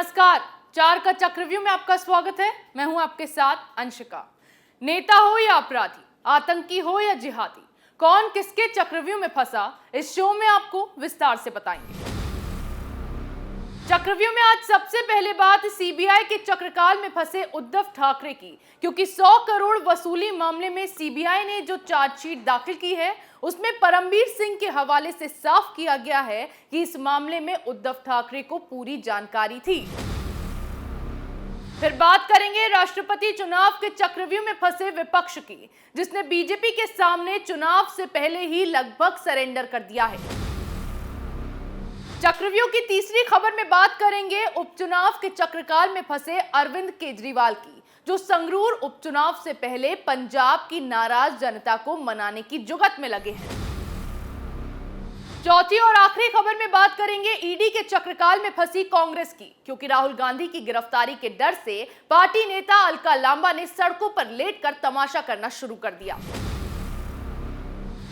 नमस्कार, चार का चक्रव्यूह में आपका स्वागत है। मैं हूं आपके साथ अंशिका। नेता हो या अपराधी, आतंकी हो या जिहादी, कौन किसके चक्रव्यूह में फंसा, इस शो में आपको विस्तार से बताएंगे। चक्रव्यूह में आज सबसे पहले बात सीबीआई के चक्रकाल में फंसे उद्धव ठाकरे की, क्योंकि 100 करोड़ वसूली मामले में सीबीआई ने जो चार्जशीट दाखिल की है उसमें परमबीर सिंह के हवाले से साफ किया गया है कि इस मामले में उद्धव ठाकरे को पूरी जानकारी थी। फिर बात करेंगे राष्ट्रपति चुनाव के चक्रव्यूह में फंसे विपक्ष की, जिसने बीजेपी के सामने चुनाव से पहले ही लगभग सरेंडर कर दिया है। चक्रव्यूह की तीसरी खबर में बात करेंगे उपचुनाव के चक्रकाल में फंसे अरविंद केजरीवाल की, जो संगरूर उपचुनाव से पहले पंजाब की नाराज जनता को मनाने की जुगत में लगे हैं। चौथी और आखिरी खबर में बात करेंगे ईडी के चक्रकाल में फंसी कांग्रेस की, क्योंकि राहुल गांधी की गिरफ्तारी के डर से पार्टी नेता अलका लांबा ने सड़कों पर लेटकर तमाशा करना शुरू कर दिया।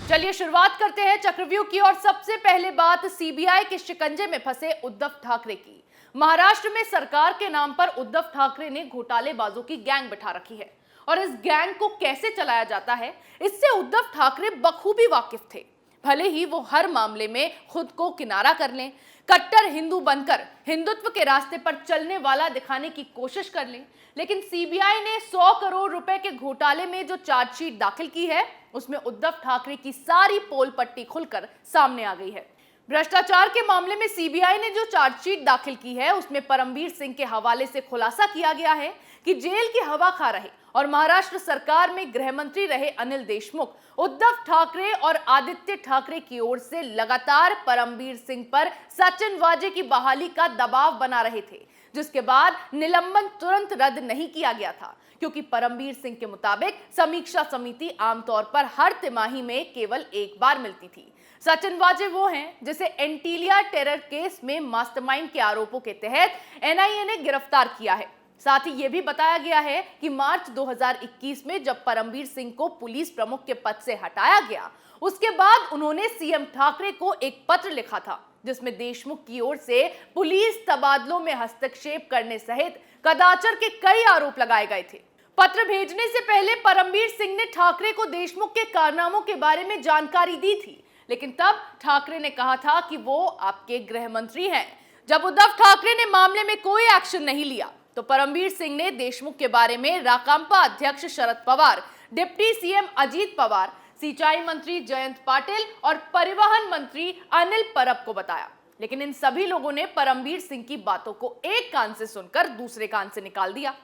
चलिए शुरुआत करते हैं चक्रव्यूह की, और सबसे पहले बात सीबीआई के शिकंजे में फंसे उद्धव ठाकरे की। महाराष्ट्र में सरकार के नाम पर उद्धव ठाकरे ने घोटालेबाजों की गैंग बिठा रखी है, और इस गैंग को कैसे चलाया जाता है इससे उद्धव ठाकरे बखूबी वाकिफ थे। भले ही वो हर मामले में खुद को किनारा कर लें, कट्टर हिंदू बनकर हिंदुत्व के रास्ते पर चलने वाला दिखाने की कोशिश कर लें, लेकिन सीबीआई ने 100 करोड़ रुपए के घोटाले में जो चार्जशीट दाखिल की है उसमें उद्धव ठाकरे की सारी पोल पट्टी खुलकर सामने आ गई है। भ्रष्टाचार के मामले में सीबीआई ने जो चार्जशीट दाखिल की है उसमें परमबीर सिंह के हवाले से खुलासा किया गया है कि जेल की हवा खा रहे और महाराष्ट्र सरकार में गृह मंत्री रहे अनिल देशमुख उद्धव ठाकरे और आदित्य ठाकरे की ओर से लगातार परमबीर सिंह पर सचिन वाजे की बहाली का दबाव बना रहे थे, जिसके बाद निलंबन तुरंत रद्द नहीं किया गया था, क्योंकि परमबीर सिंह के मुताबिक समीक्षा समिति आमतौर पर हर तिमाही में केवल एक बार मिलती थी। सचिन वाजे वो हैं जिसे एंटीलिया टेरर केस में मास्टरमाइंड के आरोपों के तहत एनआईए ने गिरफ्तार किया है। साथ ही यह भी बताया गया है कि मार्च 2021 में जब परमबीर सिंह को पुलिस प्रमुख के पद से हटाया गया, उसके बाद उन्होंने सीएम ठाकरे को एक पत्र लिखा था, जिसमें देशमुख की ओर से पुलिस तबादलों में हस्तक्षेप करने सहित कदाचार के कई आरोप लगाए गए थे। पत्र भेजने से पहले परमबीर सिंह ने ठाकरे को देशमुख के कारनामों के बारे में जानकारी दी थी, लेकिन तब ठाकरे ने कहा था कि वो आपके गृह मंत्री हैं। जब उद्धव ठाकरे ने मामले में कोई एक्शन नहीं लिया तो परमबीर सिंह ने देशमुख के बारे में राकांपा अध्यक्ष शरद पवार, डिप्टी सीएम अजीत पवार, सिंचाई मंत्री जयंत पाटिल और परिवहन मंत्री अनिल परब को बताया, लेकिन इन सभी लोगों ने परमबीर सिंह की बातों को एक कान से सुनकर दूसरे कान से निकाल दिया।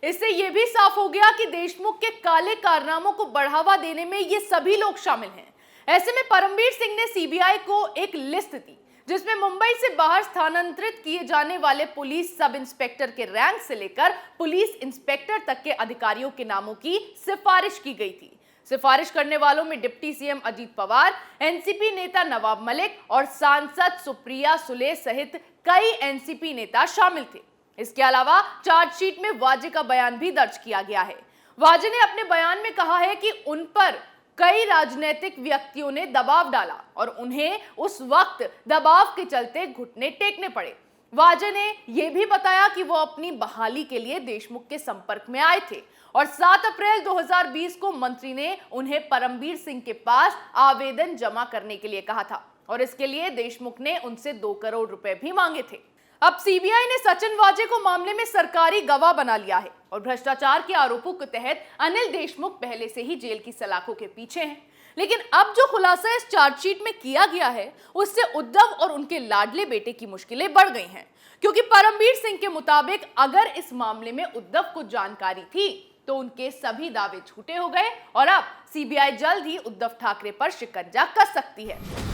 इससे यह भी साफ हो गया कि देशमुख के काले कारनामों को बढ़ावा देने में ये सभी लोग शामिल हैं। ऐसे में परमबीर सिंह ने सीबीआई को एक लिस्ट दी, जिसमें मुंबई से बाहर स्थानांतरित किए जाने वाले पुलिस सब इंस्पेक्टर के रैंक से लेकर पुलिस इंस्पेक्टर तक के अधिकारियों के नामों की सिफारिश की गई थी। सिफारिश करने वालों में deputy CM Ajit Pawar, NCP नेता नवाब मलिक और सांसद सुप्रिया सुले सहित कई एनसीपी नेता शामिल थे। इसके अलावा चार्जशीट में वाजे का बयान भी दर्ज किया गया है। वाजे ने अपने बयान में कहा है कि उन पर कई राजनीतिक व्यक्तियों ने दबाव डाला और उन्हें उस वक्त दबाव के चलते घुटने टेकने पड़े। वाजे ने यह भी बताया कि वो अपनी बहाली के लिए देशमुख के संपर्क में आए थे और 7 अप्रैल 2020 को मंत्री ने उन्हें परमबीर सिंह के पास आवेदन जमा करने के लिए कहा था, और इसके लिए देशमुख ने उनसे 2 करोड़ रुपए भी मांगे थे। अब सीबीआई ने सचिन वाजे को मामले में सरकारी गवाह बना लिया है और भ्रष्टाचार के आरोपों के तहत अनिल देशमुख पहले से ही जेल की सलाखों के पीछे हैं। लेकिन अब जो खुलासा इस चार्जशीट में किया गया है उससे उद्धव और उनके लाडले बेटे की मुश्किलें बढ़ गई हैं, क्योंकि परमबीर सिंह के मुताबिक अगर इस मामले में उद्धव को जानकारी थी तो उनके सभी दावे झूठे हो गए और अब सीबीआई जल्द ही उद्धव ठाकरे पर शिकंजा कस सकती है।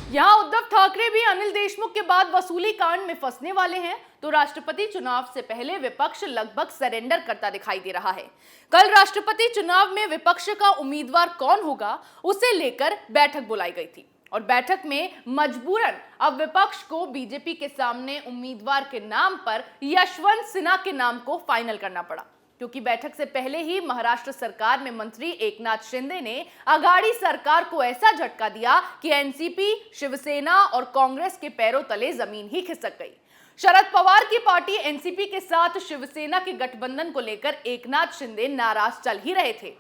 यहां उद्धव ठाकरे भी अनिल देशमुख के बाद वसूली कांड में फंसने वाले हैं, तो राष्ट्रपति चुनाव से पहले विपक्ष लगभग सरेंडर करता दिखाई दे रहा है। कल राष्ट्रपति चुनाव में विपक्ष का उम्मीदवार कौन होगा उसे लेकर बैठक बुलाई गई थी, और बैठक में मजबूरन अब विपक्ष को बीजेपी के सामने उम्मीदवार के नाम पर यशवंत सिन्हा के नाम को फाइनल करना पड़ा, क्योंकि बैठक से पहले ही महाराष्ट्र सरकार में मंत्री एकनाथ शिंदे ने आघाड़ी सरकार को ऐसा झटका दिया कि एनसीपी, शिवसेना और कांग्रेस के पैरों तले जमीन ही खिसक गई। शरद पवार की पार्टी एनसीपी के साथ शिवसेना के गठबंधन को लेकर एकनाथ शिंदे नाराज चल ही रहे थे।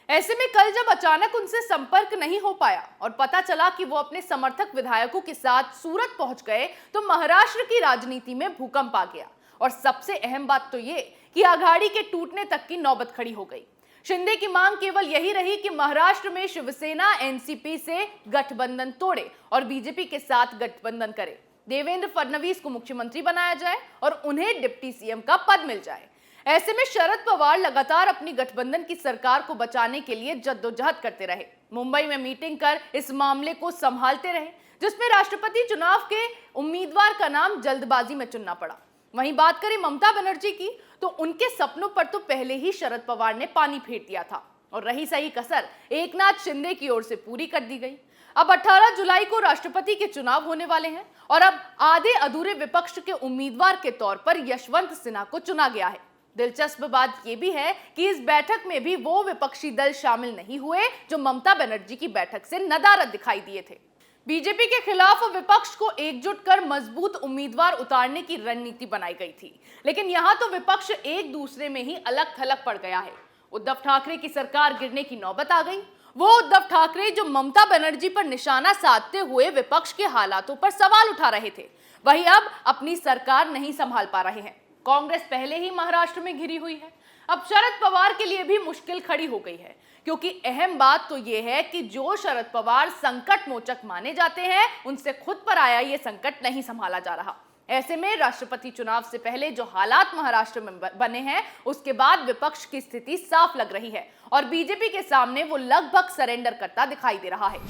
ऐसे में कल जब अचानक उनसे संपर्क नहीं हो पाया और पता चला कि वो अपने समर्थक विधायकों के साथ सूरत पहुंच गए, तो महाराष्ट्र की राजनीति में भूकंप आ गया। और सबसे अहम बात तो ये कि अघाड़ी के टूटने तक की नौबत खड़ी हो गई। शिंदे की मांग केवल यही रही कि महाराष्ट्र में शिवसेना एनसीपी से गठबंधन तोड़े और बीजेपी के साथ गठबंधन करे। देवेंद्र फडणवीस को मुख्यमंत्री बनाया जाए और उन्हें डिप्टी सीएम का पद मिल जाए। ऐसे में शरद पवार लगातार अपनी गठबंधन की सरकार को बचाने के लिए जद्दोजहद करते रहे। मुंबई में मीटिंग कर इस मामले को संभालते रहे, जिसमें राष्ट्रपति चुनाव के उम्मीदवार का नाम जल्दबाजी में चुनना पड़ा। वहीं बात करें ममता बनर्जी की, तो उनके सपनों पर तो पहले ही शरद पवार ने पानी फेर दिया था और रही सही कसर एकनाथ शिंदे की ओर से पूरी कर दी गई। अब 18 जुलाई को राष्ट्रपति के चुनाव होने वाले हैं और अब आधे अधूरे विपक्ष के उम्मीदवार के तौर पर यशवंत सिन्हा को चुना गया है। दिलचस्प बात यह भी है कि इस बैठक में भी वो विपक्षी दल शामिल नहीं हुए जो ममता बनर्जी की बैठक से नदारद दिखाई दिए थे। बीजेपी के खिलाफ विपक्ष को एकजुट कर मजबूत उम्मीदवार उतारने की रणनीति बनाई गई थी, लेकिन यहां तो विपक्ष एक दूसरे में ही अलग थलग पड़ गया है। उद्धव ठाकरे की सरकार गिरने की नौबत आ गई। वो उद्धव ठाकरे जो ममता बनर्जी पर निशाना साधते हुए विपक्ष के हालातों पर सवाल उठा रहे थे, वही अब अपनी सरकार नहीं संभाल पा रहे हैं। कांग्रेस पहले ही महाराष्ट्र में घिरी हुई है। अब शरद पवार के लिए भी मुश्किल खड़ी हो गई है, क्योंकि अहम बात तो यह है कि जो शरद पवार संकट मोचक माने जाते हैं, उनसे खुद पर आया ये संकट नहीं संभाला जा रहा। ऐसे में राष्ट्रपति चुनाव से पहले जो हालात महाराष्ट्र में बने हैं, उसके बाद विपक्ष की स्थिति साफ लग रही है और बीजेपी के सामने वो लगभग सरेंडर करता दिखाई दे रहा है।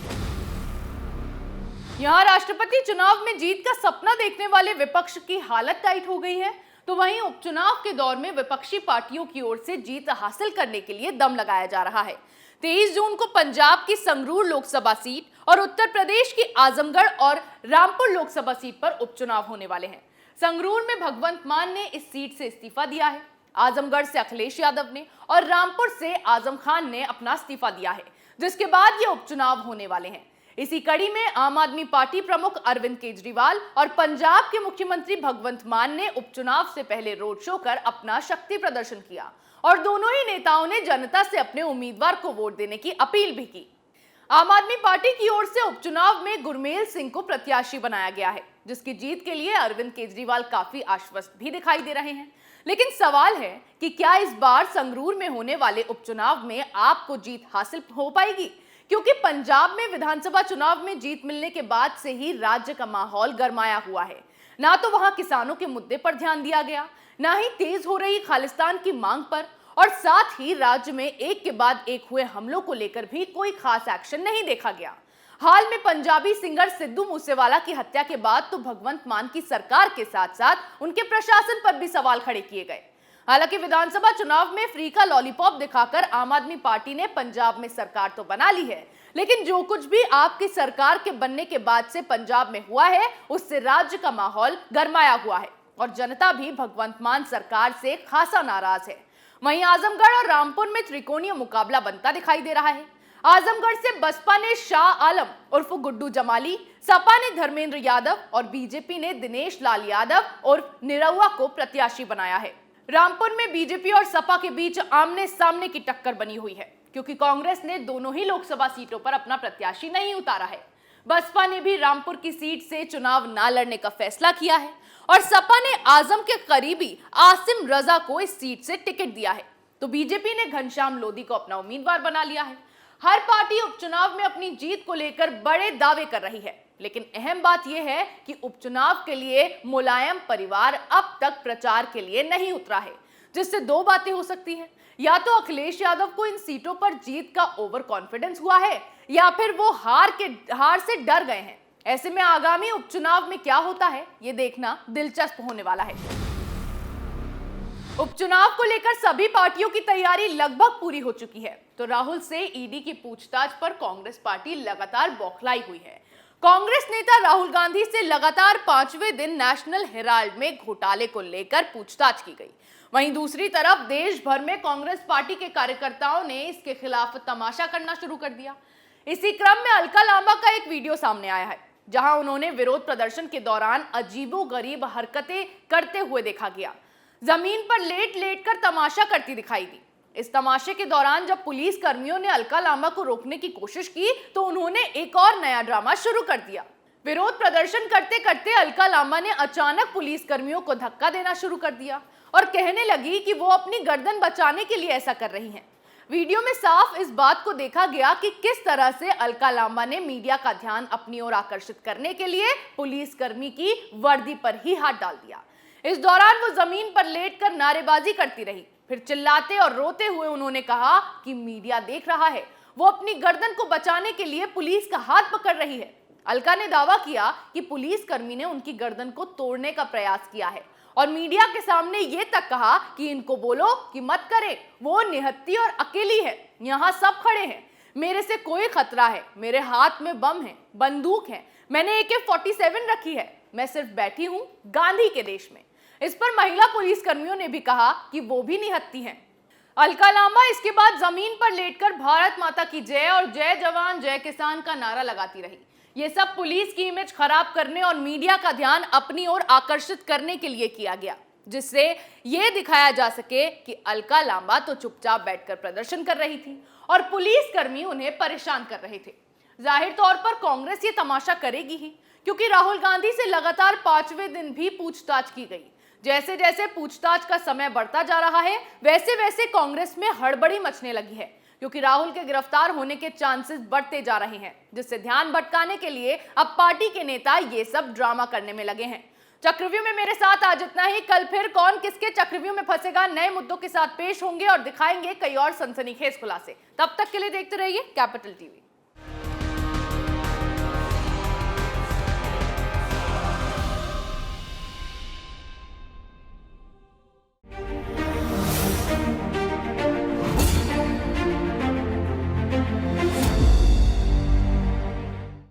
यहां राष्ट्रपति चुनाव में जीत का सपना देखने वाले विपक्ष की हालत टाइट हो गई है, तो वहीं उपचुनाव के दौर में विपक्षी पार्टियों की ओर से जीत हासिल करने के लिए दम लगाया जा रहा है। 23 जून को पंजाब की संगरूर लोकसभा सीट और उत्तर प्रदेश की आजमगढ़ और रामपुर लोकसभा सीट पर उपचुनाव होने वाले हैं। संगरूर में भगवंत मान ने इस सीट से इस्तीफा दिया है, आजमगढ़ से अखिलेश यादव ने और रामपुर से आजम खान ने अपना इस्तीफा दिया है, जिसके बाद ये उपचुनाव होने वाले हैं। इसी कड़ी में आम आदमी पार्टी प्रमुख अरविंद केजरीवाल और पंजाब के मुख्यमंत्री भगवंत मान ने उपचुनाव से पहले रोड शो कर अपना शक्ति प्रदर्शन किया और दोनों ही नेताओं ने जनता से अपने उम्मीदवार को वोट देने की अपील भी की। आम आदमी पार्टी की ओर से उपचुनाव में गुरमेल सिंह को प्रत्याशी बनाया गया है, जिसकी जीत के लिए अरविंद केजरीवाल काफी आश्वस्त भी दिखाई दे रहे हैं। लेकिन सवाल है कि क्या इस बार संगरूर में होने वाले उपचुनाव में आपको जीत हासिल हो पाएगी, क्योंकि पंजाब में विधानसभा चुनाव में जीत मिलने के बाद से ही राज्य का माहौल गरमाया हुआ है। ना तो वहां किसानों के मुद्दे पर ध्यान दिया गया, ना ही तेज हो रही खालिस्तान की मांग पर, और साथ ही राज्य में एक के बाद एक हुए हमलों को लेकर भी कोई खास एक्शन नहीं देखा गया। हाल में पंजाबी सिंगर सिद्धू मूसेवाला की हत्या के बाद तो भगवंत मान की सरकार के साथ साथ उनके प्रशासन पर भी सवाल खड़े किए गए। हालांकि विधानसभा चुनाव में फ्री का लॉलीपॉप दिखाकर आम आदमी पार्टी ने पंजाब में सरकार तो बना ली है, लेकिन जो कुछ भी आपकी सरकार के बनने के बाद से पंजाब में हुआ है, उससे राज्य का माहौल गरमाया हुआ है और जनता भी भगवंत मान सरकार से खासा नाराज है। वहीं आजमगढ़ और रामपुर में त्रिकोणीय मुकाबला बनता दिखाई दे रहा है। आजमगढ़ से बसपा ने शाह आलम उर्फ गुड्डू जमाली, सपा ने धर्मेंद्र यादव और बीजेपी ने दिनेश लाल यादव उर्फ निरहुआ को प्रत्याशी बनाया है। रामपुर में बीजेपी और सपा के बीच आमने सामने की टक्कर बनी हुई है, क्योंकि कांग्रेस ने दोनों ही लोकसभा सीटों पर अपना प्रत्याशी नहीं उतारा है। बसपा ने भी रामपुर की सीट से चुनाव न लड़ने का फैसला किया है और सपा ने आजम के करीबी आसिम रजा को इस सीट से टिकट दिया है, तो बीजेपी ने घनश्याम लोधी को अपना उम्मीदवार बना लिया है। हर पार्टी उपचुनाव में अपनी जीत को लेकर बड़े दावे कर रही है, लेकिन अहम बात यह है कि उपचुनाव के लिए मुलायम परिवार अब तक प्रचार के लिए नहीं उतरा है, जिससे दो बातें हो सकती हैं। या तो अखिलेश यादव को इन सीटों पर जीत का ओवर कॉन्फिडेंस हुआ है, या फिर वो हार से डर गए हैं। ऐसे में आगामी उपचुनाव में क्या होता है, ये देखना दिलचस्प होने वाला है। उपचुनाव को लेकर सभी पार्टियों की तैयारी लगभग पूरी हो चुकी है, तो राहुल से ईडी की पूछताछ पर कांग्रेस पार्टी लगातार बौखलाई हुई है। कांग्रेस नेता राहुल गांधी से लगातार 5वें दिन नेशनल हेराल्ड में घोटाले को लेकर पूछताछ की गई। वहीं दूसरी तरफ देश भर में कांग्रेस पार्टी के कार्यकर्ताओं ने इसके खिलाफ तमाशा करना शुरू कर दिया। इसी क्रम में अलका लांबा का एक वीडियो सामने आया है, जहां उन्होंने विरोध प्रदर्शन के दौरान अजीबोगरीब हरकतें करते हुए देखा गया। जमीन पर लेट लेट कर तमाशा करती दिखाई दी। इस तमाशे के दौरान जब पुलिस कर्मियों ने अलका लांबा को रोकने की कोशिश की तो उन्होंने एक और नया ड्रामा शुरू कर दिया। विरोध प्रदर्शन करते करते अलका लांबा ने अचानक पुलिस कर्मियों को धक्का देना शुरू कर दिया और कहने लगी कि वो अपनी गर्दन बचाने के लिए ऐसा कर रही हैं। वीडियो में साफ इस बात को देखा गया कि किस तरह से अलका लांबा ने मीडिया का ध्यान अपनी ओर आकर्षित करने के लिए पुलिस कर्मी की वर्दी पर ही हाथ डाल दिया। इस दौरान वो जमीन पर लेटकर नारेबाजी करती रही। फिर चिल्लाते और रोते हुए उन्होंने कहा कि मीडिया देख रहा है, वो अपनी गर्दन को बचाने के लिए पुलिस का हाथ पकड़ रही है। अलका ने दावा किया कि पुलिस कर्मी ने उनकी गर्दन को तोड़ने का प्रयास किया है और मीडिया के सामने ये तक कहा कि इनको बोलो कि मत करें, वो निहत्ती और अकेली है, यहाँ सब खड़े हैं, मेरे से कोई खतरा है, मेरे हाथ में बम है, बंदूक है, मैंने AK-47 रखी है, मैं सिर्फ बैठी हूँ गांधी के देश में। इस पर महिला पुलिस कर्मियों ने भी कहा कि वो भी निहत्ती हैं। अलका लांबा इसके बाद जमीन पर लेटकर भारत माता की जय और जय जवान जय किसान का नारा लगाती रही। ये सब पुलिस की इमेज खराब करने और मीडिया का ध्यान अपनी ओर आकर्षित करने के लिए किया गया, जिससे ये दिखाया जा सके कि अलका लांबा तो चुपचाप बैठकर प्रदर्शन कर रही थी और पुलिस कर्मी उन्हें परेशान कर रहे थे। जाहिर तौर पर कांग्रेस ये तमाशा करेगी ही, क्योंकि राहुल गांधी से लगातार 5वें दिन भी पूछताछ की गई। जैसे जैसे पूछताछ का समय बढ़ता जा रहा है, वैसे वैसे कांग्रेस में हड़बड़ी मचने लगी है, क्योंकि राहुल के गिरफ्तार होने के चांसेस बढ़ते जा रहे हैं, जिससे ध्यान भटकाने के लिए अब पार्टी के नेता ये सब ड्रामा करने में लगे हैं। चक्रव्यूह में मेरे साथ आज इतना ही। कल फिर कौन किसके चक्रव्यूह में फंसेगा, नए मुद्दों के साथ पेश होंगे और दिखाएंगे कई और सनसनीखेज खुलासे। तब तक के लिए देखते रहिए कैपिटल टीवी।